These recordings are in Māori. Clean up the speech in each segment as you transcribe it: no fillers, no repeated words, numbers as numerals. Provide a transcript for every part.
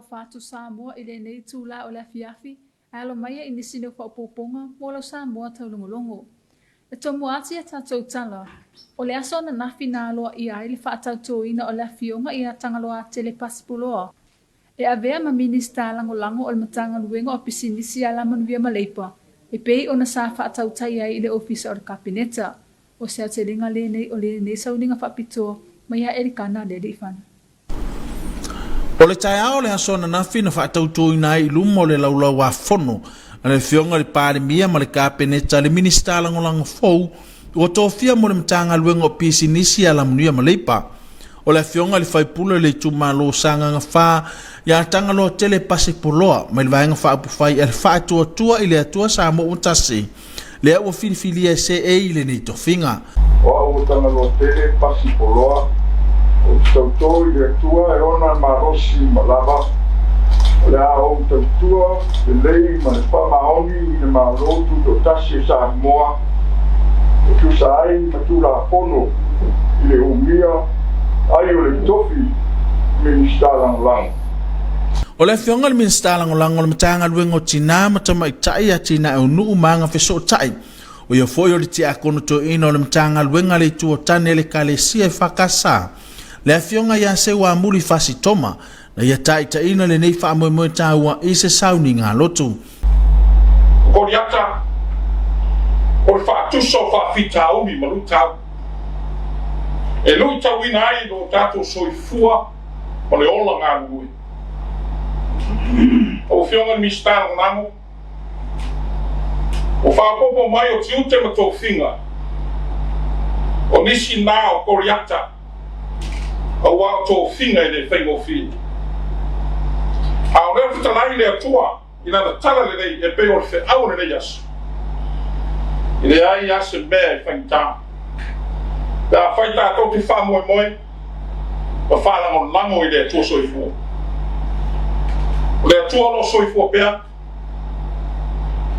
lo fatu Samoa ile nei tula o le afiafi alo mai ini sine fa poponga mo lo Samoa taulogologo e tomu ati e tatou tala o le aso na nafina loa ia ile fa tautoina o le afionga ia tangaloa tele pasipuloa e avea ma minista lango o le matanga luenga o pisinisi ala manuia maleipa e pei ona sa fa tautai ai ile ofisa o le kabineta o se atelinga le nei o le nei sauninga fa pito mai a erikana le difana. O le tai ao le aso na nafi na whaatautoina i lumo le laulau a fono, ane fionga le pāre mia ma le kāpeneta le minista langolanga fou, o tōwhia mo le matanga luenga o pisi nisi ala manuia ma leipa. O le fionga le whaipula le tumalo sanga nga wha, ia tanga loa tele pasi poloa, mai le vaenga whaapufai e le whaatua tua i le atua sa mo utasi. Le au filifilia se e i le nei tofinga. O au tanga loa tele pasi poloa, o tautou i le tua e ona marosi malava. O le au tautua, le lei ma le whamaoni i le marotu do tasi Samoa. O tu sa ai matu la pono i le umia, ai o le tofi minista lang. O le fionga le minista lang o le matanga luenga o tina matama i tai a tina e unu umanga feso tai. O ia foi o le tia kono to ina o le matanga luenga le tuo tane le kalesia e whakasa. Le fionga ia se wa muli fasi toma, na ia tai ina le nei wha moe tāua i se sauni ngā lotu. Koriata, o le whaatuso whaafita umi malu tau. E lui tau ina ai no tātou soifua o le ola ngā nui. O fionga ni mistara nango. O whaapopo mai o tiute ma tō whinga. O nisi nā o koriata. O wā tō whinga i le whaingo whi. A o leo fitanai le atua, ina na tala le nei e peo le whi au le nei asu. I le ai ase mea i whaingita. Pea whaita tō te wha moe moe, ma whalango lango i le atua soifua. O le atua lo soifua pea,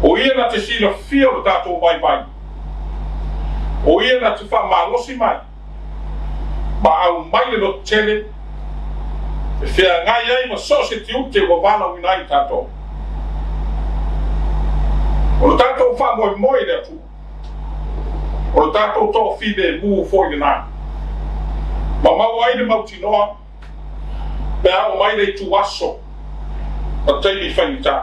o ia na te sila fia o le tātou mai mai. O ia na te wha malosi mai. Ma au mai le no tele, e whia ngai ai ma so se ti ute wa wala winai tātou. O le tātou wha moe moe le atu. O le tātou tō whibe e muu fōi le nā. Ma mau ai le mauti noa, pea o mai le tu aso, a teimi whaingita.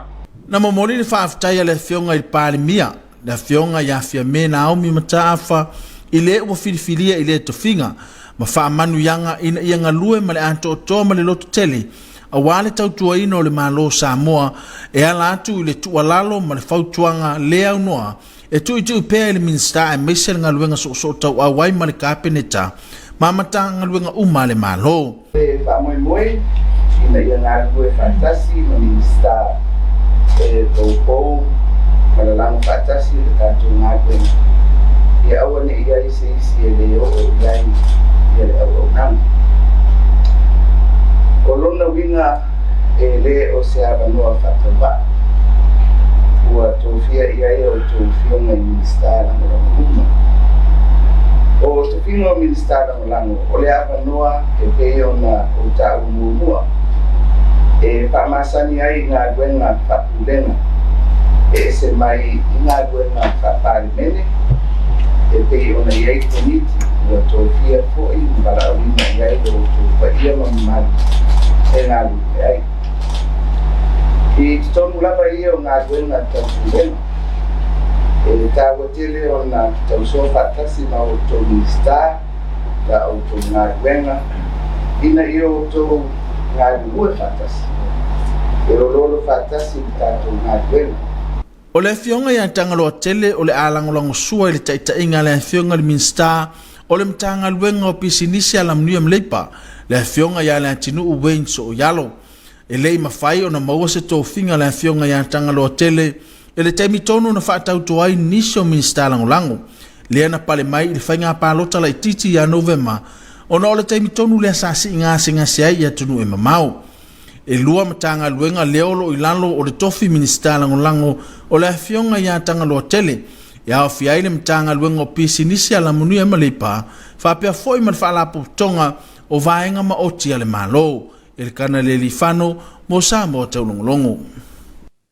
Na momori le whaaftai le fionga i pāle mia, le fionga ia fia mena au mi mataafa, i le ua filifilia i le tofinga, ma wha manu yanga ina ia ngalue ma le anto o toa ma le loto tele, a wale tau tua ina o le malo Samoa, e ala atu i le tua lalo ma le fautuanga le au noa, e tu i tu pēa le minsta e meisel ngaluenga so tau a wai ma le kāpeneta, ma mata ngaluenga uma le malo. E wha moe moe, ina ia ngalue fantasi ma minsta e tau pou, ma le lango fantasi le kātou ngaluenga. E aua ne ia isi e le o iai, ele au nang. Kolona winga e le o se avanoa whakawha. Ua tōwhia ia e o tōwhionga i ministara lango uma. O tōwhionga o ministara lango, o le avanoa e peo na o tā umumua. E whamasani ai ngā duenga whapulenga. E se mai ngā duenga whaparimene. E pei ona iai komiti. Ua tōwhia fōi mbara awina iai o tōwhia mamari e ngā lupe ai. I tonu lapa ia o ngā duenga taupulenga. E tāua tele o ngā tausoa whatasi ma o tō minista, ka o tō ngā duenga, ina i o tō ngā duenga whatasi. E o lolo whatasi i tātou ngā duenga. O le fionga ia tangaloa tele o le alangolango sua i le taitainga le fionga le minsta, o le mtanga luenga o pisinisi ala mnuia mleipa, le fionga ia le atinu uwein so o yalo. E lei mawhai o na maua se tō whinga le fionga ia tangaloa tele, e le taimi tonu na whaatau toai nisi o minsta langolango. Lea na pale mai i le whainga pālota lai titi ia Novema, o na o le taimi tonu le asasi ngasi ai ia tunu e mamau. E lua matanga luenga leolo i lalo o le tofi minsta langolango o le fionga ia tangaloa tele, ia o fiai le matanga luenga o pisinisi ala munua malipa, whapea foi man whaalapo tonga o vaenga ma oti ale malo, e le kana le lifano mo Samoa Taulogologo.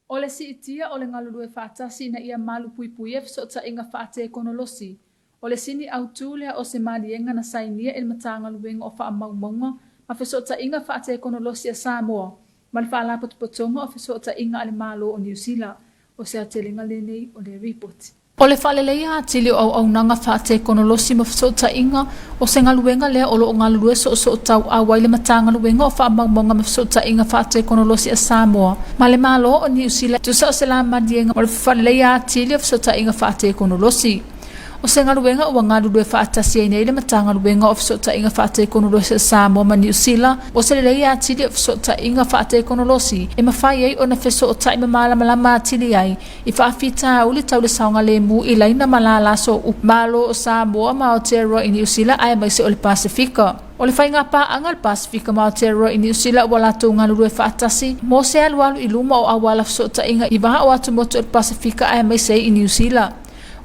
O le si itia o le ngalulue whaatasi na ia malu pui pui e fisota inga whaate konolosi. O le sini au tūlea o se marienga na sainia il matanga luenga o wha maunga ma fisota inga whaate konolosi a Samoa. Ma le whaala potupotonga o fisota inga ale malo o New Zealand. O se atelinga lenei o le report. O le whaleleia atili o nanga whaate konolosi ma fisota inga o se ngaluenga lea o lo ngalulue so tau awai le matanga luenga o wha maunga ma fisota inga whaate konolosi a Samoa. Ma le malo o New Zealand tusa o se la marienga o le whaleleia atili o fisota inga whaate konolosi. O se ngaluenga o ngalulue whaatasi ai nei le matanga luenga o fisota inga whaate konolosi a Samoa ma New Zealand o se leia atili o fisota inga whaate konolosi e mawhai ai o na fisota ima malama atili ai i whaafita uli tau le saunga le mu i laina malala so upmalo o Samoa ma o Aotearoa i New Zealand ai mai se o le Pasifika. O le whainga pa anga le Pasifika ma o Aotearoa i New Zealand wala tau ngalulue whaatasi mo se alualu i luma o awala fisota inga i waha o atu moto o le Pasifika ai mai se i New Zealand.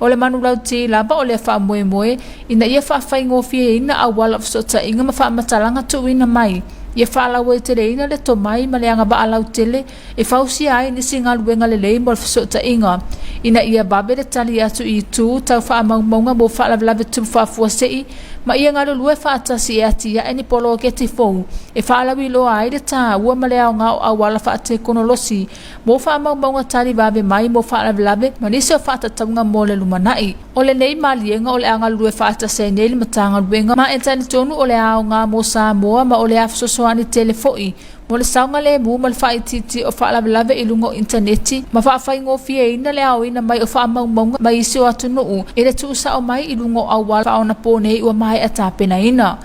O le manu lau te laba o le wha moe ina ia wha whaingofie ina awala fisota inga ma wha matalanga tu ina mai. Ia wha lawa te reina le to mai ma le anga ba alau tele e whausi ai nisi ngā luenga le lei mo le fisota inga. Ina ia babe le tali atu i tū tau wha maunga mo wha lawe tu wha fuasei ma ia ngā lue wha atasi e ati ia eni polo ke te fou. E wha lawi loa ai le tā ua ma le au ngā o awala wha te konolosi mo wha maunga tali babe mai mo wha lawe ma nisi o wha tataunga mo le lumanai. O le nei malienga o le anga lue wha atasi nei le matanga luenga ma entani tonu o le au ngā mo Samoa ma o le afsoso ani telefoi mo le saunga le mu ma le whaititi o whaalawelawe i lungo interneti ma whaafai ina le au ina mai o whaamaunga mai isi o atu nuu e le tuusa o mai i lungo au wala whaona pōnei ua mai atapena ina.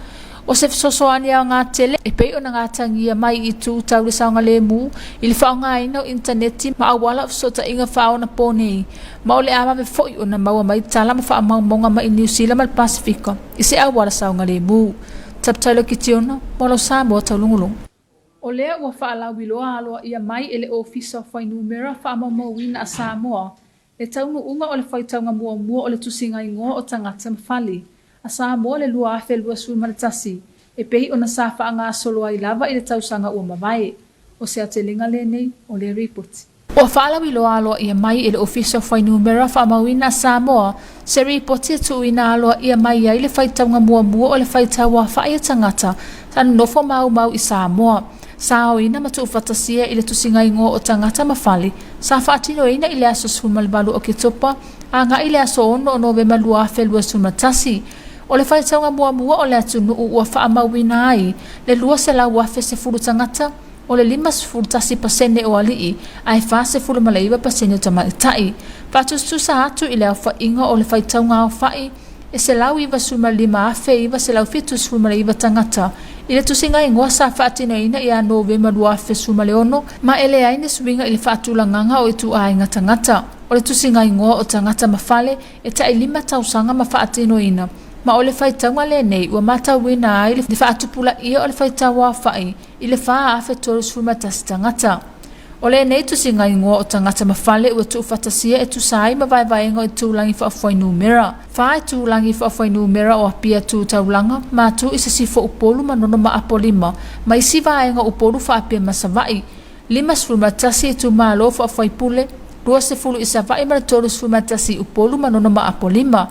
O se fisosoani au ngā tele e pei o na ngā tangia mai i tū tau le saunga le mu i le whaonga ina o interneti ma au wala fisota inga whaona pōnei ma o le ama me foi o na maua mai tala ma whaamaunga mai i New Zealand ma le Pasifika i se au wala saunga le mu. Taptailo ki tiona, molo Samoa Taulogologo. O lea ua whaalawi loa aloa ia mai ele ofisa whainumera whaamamawina a Samoa. Le taunu unga o le whaitaunga mua o le tusinga ingoa o tangata mawhali. A Samoa le lua afe lua sui maritasi. E pehi o na safa ngā soloa i lava i le tausanga ua mawai. O se atelinga le nei o le report. O whaalawi loa aloa ia mai ele ofisa whainumera whaamawina a Samoa. Se ripoti tu ina aloa ia mai ai le whaitaunga mua o le whaitaua whaia tangata tanu nofo mau i Samoa. Sao ina matu ufatasia i le tusinga ingo o tangata mawhali. Sa whaatino ina i le aso sumalibalu o kitopa a nga i le aso ono o Novemba lua whelua sumatasi. O le whaitaunga mua o le atu nuu ua whaamawina ai le lua se lau wafe se furu tangata o le 5% o alii ai fa se fulu malaiwa pasene o tamaitai. Whatustusa atu i le au whainga o le whaitaunga au whai e se lau iwa suma 5 iwa se lau fitu suma malaiwa tangata. I le tusinga ingoa sa whaatino ina i a Novemba lua suma leono ma ele aine suinga i le whaatulanganga o itu ainga tangata. O le tusinga ingoa o tangata mawhale e ta i 5 tausanga ma whaatino ina. Ma o le whaitaunga le nei ua matawina ai le whaatupula ia o le whaitaua whai i le wha afe tolu sumatasi tangata. O le nei tusinga ingoa o tangata mawhale ua tu whatasia e tu sai ma vaivaenga i tūlangi whaafwainumera. Wha e tūlangi whaafwainumera o apia tū taulanga ma tu i se sifo upolu ma nono ma apolima ma i si vaenga upolu whaapia masavai. 5 sumatasi e tu malo whaafwaipule 2 isa vai ma tolu sumatasi upolu ma nono ma apolima.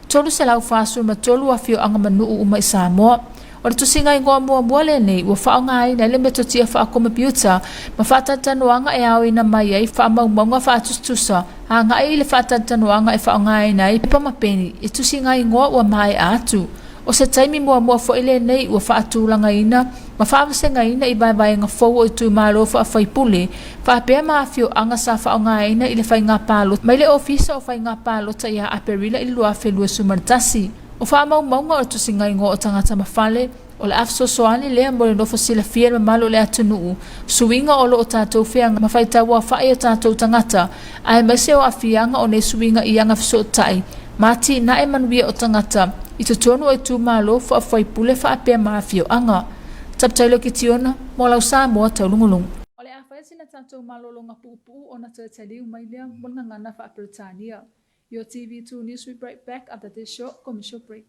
Tolu se lau whaasua ma tolu a fio anga manuu uma i Samoa. O le tusinga ingoa mua le nei ua whaonga ai na le metotia whaakoma piuta ma whaatatanuanga e au ina mai ai whaamaumaunga whaatustusa a nga i le whaatatanuanga e whaonga ai nei pepa mapeni e tusinga ingoa ua mai atu. O se taimi mua fo ile nei ua whaatulanga ina ma whaawasenga ina i vaivaenga fau o i tu malo whaafwaipule whaapea maafio anga sa whaonga ina i le whainga palo mai le ofisa o whainga palo ta ia aperila i lua whelua sumaritasi. O whaamaumaunga o tusinga ingoa o tangata mawhale o le afsosoani lea mo le nofo sila fia ma malo le atunuu suinga o lo o tātou whianga ma whaitaua whae o tātou tangata ai maise o afianga o ne suinga i anga fisotai mati na e manuia o tangata i te tonu o i tū malo fo a whaipule whaapea maafio anga. Taptailo ki tiona, mo lau Samoa Taulogologo. O le awhaesina tātou malolonga pupu o na tētaliu mai lea mo ngana whaapritania. Your TV2 News will break back after this short commercial break.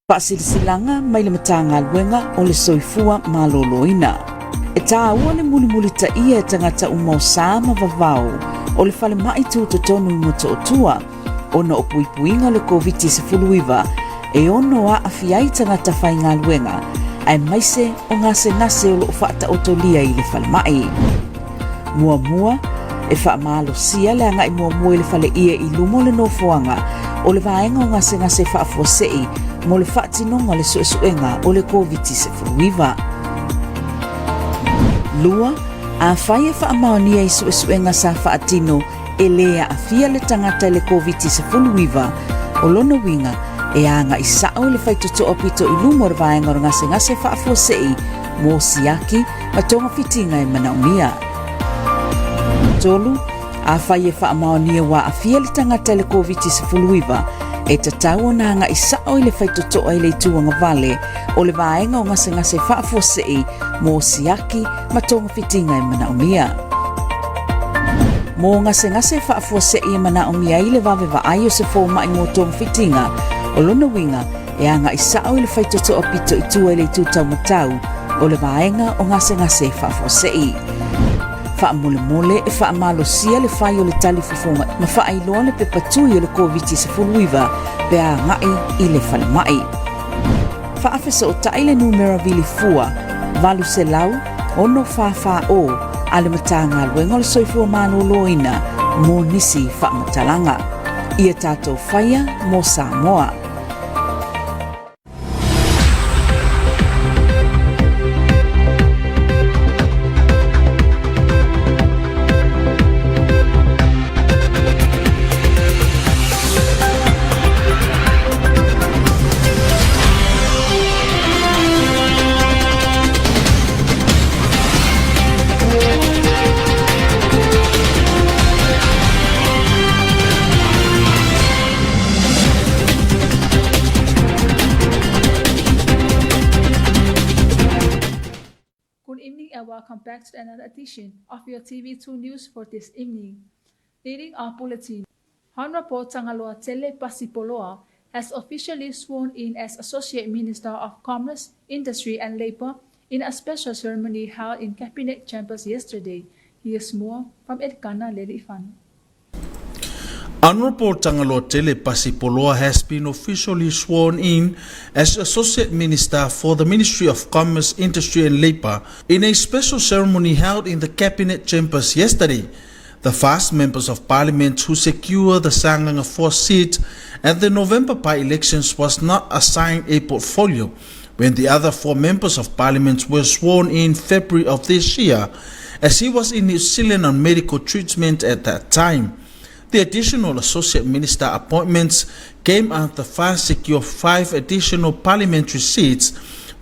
Pasilsilanga mai le matanga luenga o le soifua maloloina. E tāua le muli ta ia tangata umau sama vavau o le fale mai tūtotonu i moto o tua o na opuipuinga le COVID-19 e ono a afiai tangata whainga luenga ai maise o ngase o lo whaata otolia i le fale mai. Mua e whaamalo sia le anga i mua i le fale ia i lumo le nofoanga o le vaenga o ngase whaafuasei mo le whaatinonga le suesuenga o le COVID-19. Lua, a whaia whaamaonia i suesuenga sa whaatino e lea a fia le tangata le COVID-19 o lona winga e anga i sao le whaitoto opito i lumo le vaenga o ngase whaafuasei mo siaki ma tonga fitinga e manaumia. Tolu, a whaia whaamaonia wa a fia le tangata le COVID-19 e tatau na nga isa o le whaitoto ai le tuanga vale o le vaenga o ngase whaafuasei mo siaki ma tonga fitinga e manaumia. Mo ngase whaafuasei e manaumia i le vave vaai o se fōma i mo tonga fitinga o lona winga e anga isa o le whaitoto opito i tua i le tutau matau o le vaenga o ngase whaafuasei. Whaamole e whaamalosia le whai o le tali fufonga ma whaailoa le pepatui o le COVID-19 pe a ngai i le whale mai. Whaafesa o taile numera vili fua, valu se lau, ono whawha o, ale matanga luenga o le soifua mano loina, mo nisi whaamatalanga. Ia tātou whaia mo Samoa. Welcome back to another edition of your TV2 News for this evening. Leading our bulletin, Honorable Tangaloa Tele Pasipoloa has officially sworn in as Associate Minister of Commerce, Industry and Labour in a special ceremony held in Cabinet Chambers yesterday. Here's more from Edkana Lerifan. Honorable Tangaloa Tele Pasipoloa has been officially sworn in as Associate Minister for the Ministry of Commerce, Industry and Labour in a special ceremony held in the Cabinet Chambers yesterday. The 5 members of Parliament who secured the Sanganga 4 seat at the November by-elections was not assigned a portfolio when the other 4 members of Parliament were sworn in February of this year, as he was in New Zealand on medical treatment at that time. The additional Associate Minister appointments came after FAS secured 5 additional parliamentary seats,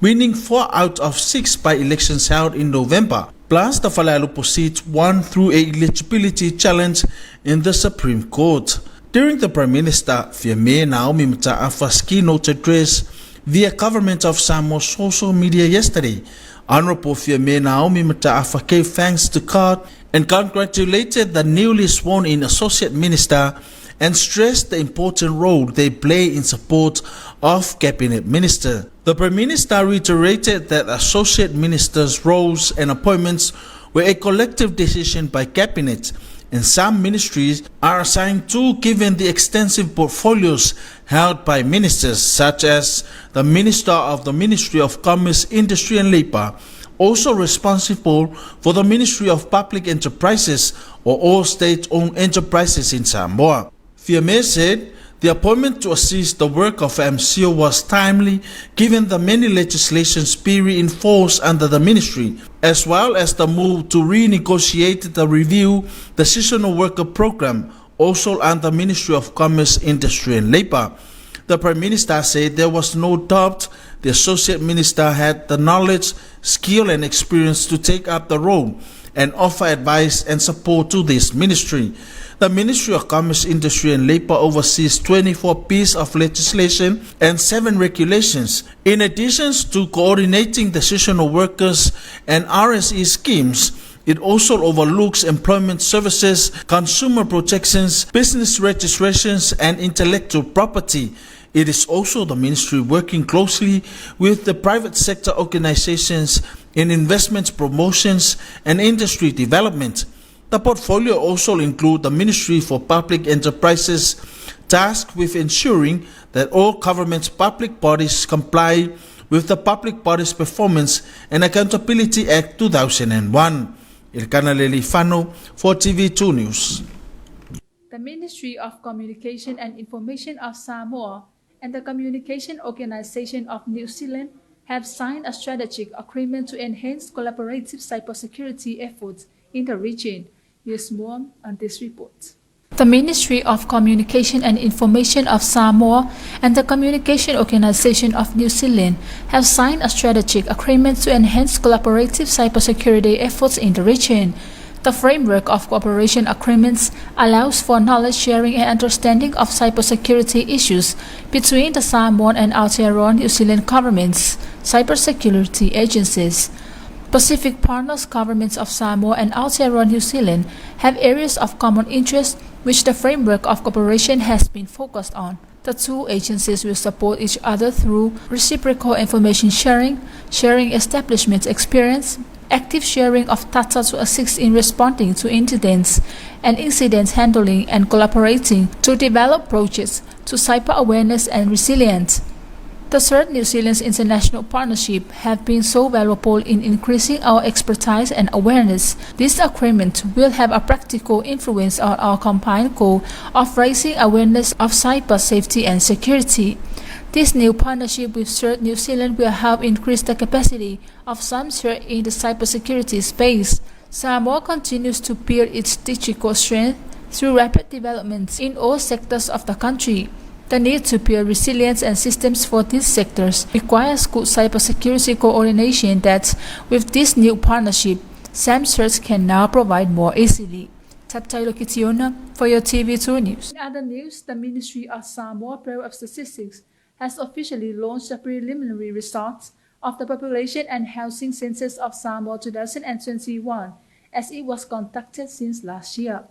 winning 4 out of 6 by-elections held in November, plus the Falalupo seat won through a eligibility challenge in the Supreme Court. During the Prime Minister Fiame Naomi Mataafa's keynote address via Government of Samoa social media yesterday, Honorable Fiame Naomi Mataafa gave thanks to God and congratulated the newly sworn-in Associate Minister and stressed the important role they play in support of Cabinet Minister. The Prime Minister reiterated that Associate Ministers' roles and appointments were a collective decision by Cabinet, and some ministries are assigned to given the extensive portfolios held by ministers, such as the Minister of the Ministry of Commerce, Industry and Labour, also responsible for the Ministry of Public Enterprises or all state-owned enterprises in Samoa. Fiame said the appointment to assist the work of MCO was timely given the many legislations being reinforced under the ministry, as well as the move to renegotiate the review the seasonal worker program, also under Ministry of Commerce, Industry and Labour. The Prime Minister said there was no doubt the Associate Minister had the knowledge, skill and experience to take up the role and offer advice and support to this ministry. The Ministry of Commerce, Industry and Labour oversees 24 pieces of legislation and 7 regulations. In addition to coordinating the seasonal workers and RSE schemes, it also overlooks employment services, consumer protections, business registrations and intellectual property. It is also the ministry working closely with the private sector organizations in investments, promotions, and industry development. The portfolio also includes the Ministry for Public Enterprises, tasked with ensuring that all government's public bodies comply with the Public Bodies Performance and Accountability Act 2001. Ilkana Lelifano for TV2 News. The Ministry of Communication and Information of Samoa and the Communication Organization of New Zealand have signed a strategic agreement to enhance collaborative cybersecurity efforts in the region. Here's more on this report. The Ministry of Communication and Information of Samoa and the Communication Organization of New Zealand have signed a strategic agreement to enhance collaborative cybersecurity efforts in the region. The framework of cooperation agreements allows for knowledge sharing and understanding of cybersecurity issues between the Samoan and Aotearoa New Zealand governments, cybersecurity agencies. Pacific partners governments of Samoa and Aotearoa New Zealand have areas of common interest which the framework of cooperation has been focused on. The two agencies will support each other through reciprocal information sharing, sharing establishment experience, active sharing of data to assist in responding to incidents and incident handling, and collaborating to develop projects to cyber awareness and resilience. The third New Zealand's international partnership have been so valuable in increasing our expertise and awareness. This agreement will have a practical influence on our combined goal of raising awareness of cyber safety and security. This new partnership with Third New Zealand will help increase the capacity of SAMSER in the cybersecurity space. Samoa continues to build its digital strength through rapid developments in all sectors of the country. The need to build resilience and systems for these sectors requires good cybersecurity coordination that, with this new partnership, SAMSERs can now provide more easily. Taulogologo for your TV2 News. In other news, the Ministry of Samoa Bureau of Statistics has officially launched the preliminary results of the Population and Housing Census of Samoa 2021, as it was conducted since last year.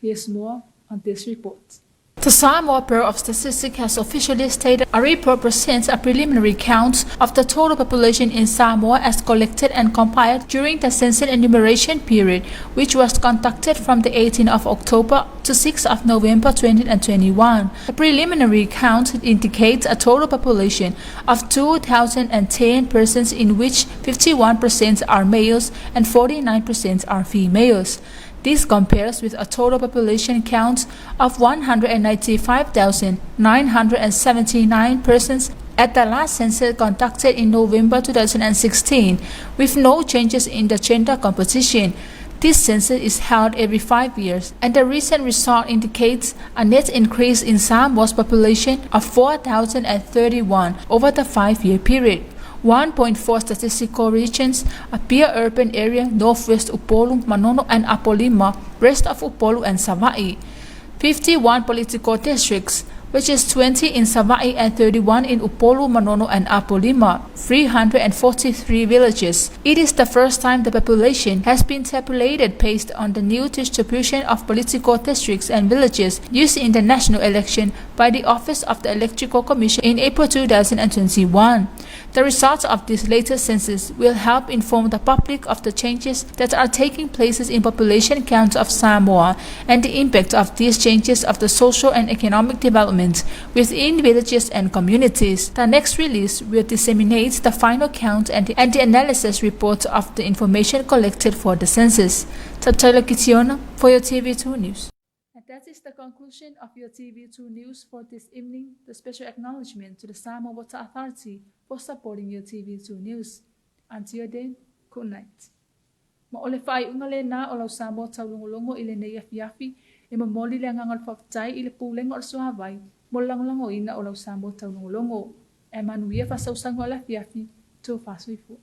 Here's more on this report. The Samoa Bureau of Statistics has officially stated a report presents a preliminary count of the total population in Samoa as collected and compiled during the census enumeration period, which was conducted from the 18th of October to 6th of November 2021. The preliminary count indicates a total population of 2,010 persons, in which 51% are males and 49% are females. This compares with a total population count of 195,979 persons at the last census conducted in November 2016, with no changes in the gender composition. This census is held every 5 years, and the recent result indicates a net increase in Samoa's population of 4,031 over the 5-year period. 1.4 statistical regions appear: urban area, northwest Upolu, Manono and Apolima, rest of Upolu and Savaii. 51 political districts, which is 20 in Savaii and 31 in Upolu, Manono and Apolima, 343 villages. It is the first time the population has been tabulated based on the new distribution of political districts and villages used in the national election by the Office of the Electoral Commission in April 2021. The results of this latest census will help inform the public of the changes that are taking place in population counts of Samoa and the impact of these changes of the social and economic development within villages and communities. The next release will disseminate the final count and the analysis report of the information collected for the census. Taulogologo for your TV2 News. And that is the conclusion of your TV2 News for this evening. The special acknowledgement to the Samoa Water Authority for supporting your TV2 News. Until then, good night. Maole fai ungale na o lau Samoa Taulogologo ile na yafi e mamoli le ngangal faktai ile puleng or suhavai mo langolango ina o lau Samoa Taulogologo. E manuia fa sausang wala yafi to fasuifu.